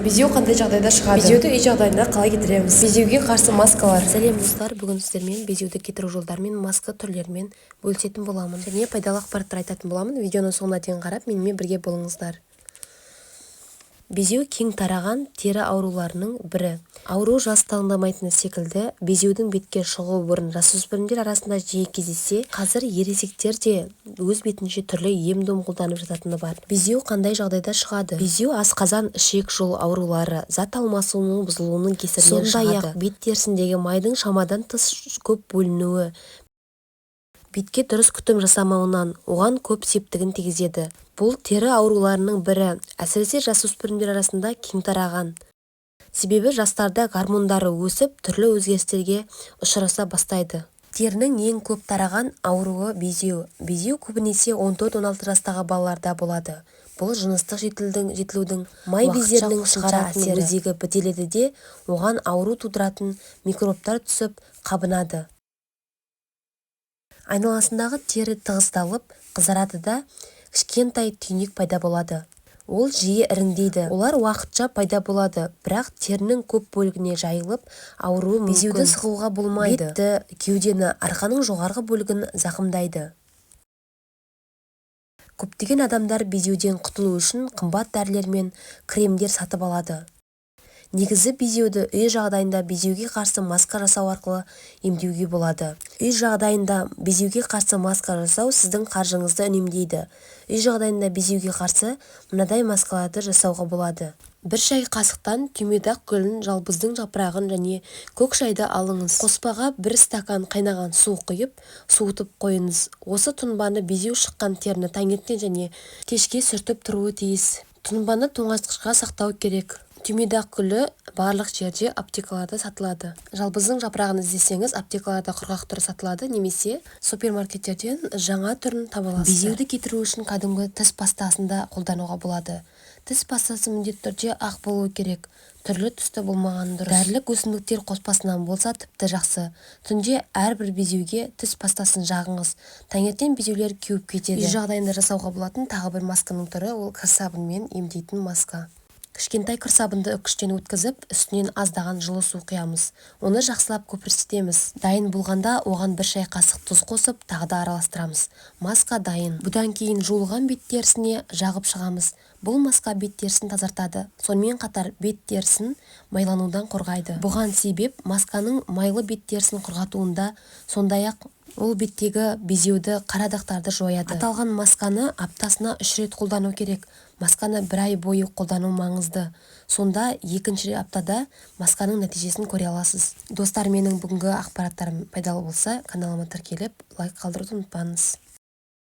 Безеу қандай жағдайда шығады? Безеуді үй жағдайына қалай кетіреміз? Безеуге қарсы маскалар. Сәлем достар, бүгін сіздермен безеуді кетіру жолдарымен маска түрлерімен бөлісетін боламын. Және пайдалы ақпараттар айтатын боламын. Видеоны соңына дейін қарап, менімен бірге болыңыздар. Безеу кең тараған тері ауруларының бірі. Ауру жас таңдамайтыны секілді, безеудің бетке шығуы бұрын жасөспірімдер арасында жиі кездессе, қазір ересектер де өз бетінше түрлі ем-дом қолданып жататыны бар. Безеу қандай жағдайда шығады? Безеу асқазан, ішек жол аурулары, зат алмасуының бұзылуының кесірінен шығады. Сондай-ақ бет терісіндегі майдың шамадан тыс көп бөлінуі, бетке дұрыс күтім жасамауынан оған көп септігін тигізеді. Бұл тері ауруларының бірі, әсіресе жасөспірімдер арасында кең тараған. Себебі жастарда гормондары өсіп, түрлі өзгерістерге ұшыраса бастайды. Терінің ең көп тараған ауруы безеу. Безеу көбінесе 14-16 жастағы балаларда болады. Бұл жыныстық жетілудің май бездерінің шығаратын өзегі бітеледі де, оған ауру тудыратын микробтар түсіп, қабынады. Айналасындағы тері тығыздалып, қызарады да, кішкентай түйнек пайда болады. Ол жиі іріңдейді. Олар уақытша пайда болады, бірақ терінің көп бөлігіне жайылып, ауруы мүмкін. Безеуді сығуға болмайды. Бетті, кеудені, арқаның жоғарғы бөлігін зақымдайды. Көптеген адамдар безеуден құтылу үшін қымбат дәрілер мен кремдер сатып алады. Негізі безеуді үй жағдайында безеуге қарсы маска жасау арқылы емдеуге болады. Үй жағдайында безеуге қарсы маска жасау сіздің қаржыңызды үнемдейді. Үй жағдайында безеуге қарсы мынадай маскаларды жасауға болады. 1 шай қасықтан түймедақ гүлін, жалбыздың жапырағын және көк шайды алыңыз. Қоспаға 1 стакан қайнаған су құйып, суытып қойыңыз. Осы тұнбаны безеу шыққан теріні таңертең және кешке сүртіп тұруы тиіс. Тұнбаны тоңазытқышқа сақтау керек. Түймедақ гүлі барлық жерде аптекаларда сатылады. Жалбыздың жапырағын іздесеңіз, аптекаларда құрғақ түрі сатылады, немесе супермаркеттерден жаңа түрін таба аласыз. Безеуді кетіру үшін кәдімгі тіс пастасын да қолдануға болады. Тіс пастасы міндетті түрде ақ болуы керек, түрлі түсті болмаған дұрыс. Дәрілік өсімдіктер қоспасынан болса тіпті жақсы. Түнде әрбір безеуге тіс пастасын жағыңыз. Таңертең безеулер кеуіп кетеді. Үй жағдайында жасауға болатын тағы бір масканың түрі ол кір сабынмен емдейтін маска. Кішкентай кір сабынды үккіштен өткізіп, үстінен аздаған жылы су құямыз. Оны жақсылап көпірсітеміз. Дайын болғанда оған 1 шай қасық тұз қосып, тағы да араластырамыз. Маска дайын. Бұдан кейін жуылған бет терісіне жағып шығамыз. Бұл маска бет терісін тазартады. Сонымен қатар бет терісін майланудан қорғайды. Бұған себеп масканың майлы бет терісін құрғатуында, сондай-ақ ол беттегі безеуді, қара дақтарды жояды. Аталған масканы аптасына 3 рет қолдану керек. Масканы 1 ай бойы қолдану маңызды. Сонда 2-ші аптада масканың нәтижесін көре аласыз. Достар, менің бүгінгі ақпараттарым пайдалы болса, каналыма тіркеліп, лайк қалдыруды ұмытпаңыз.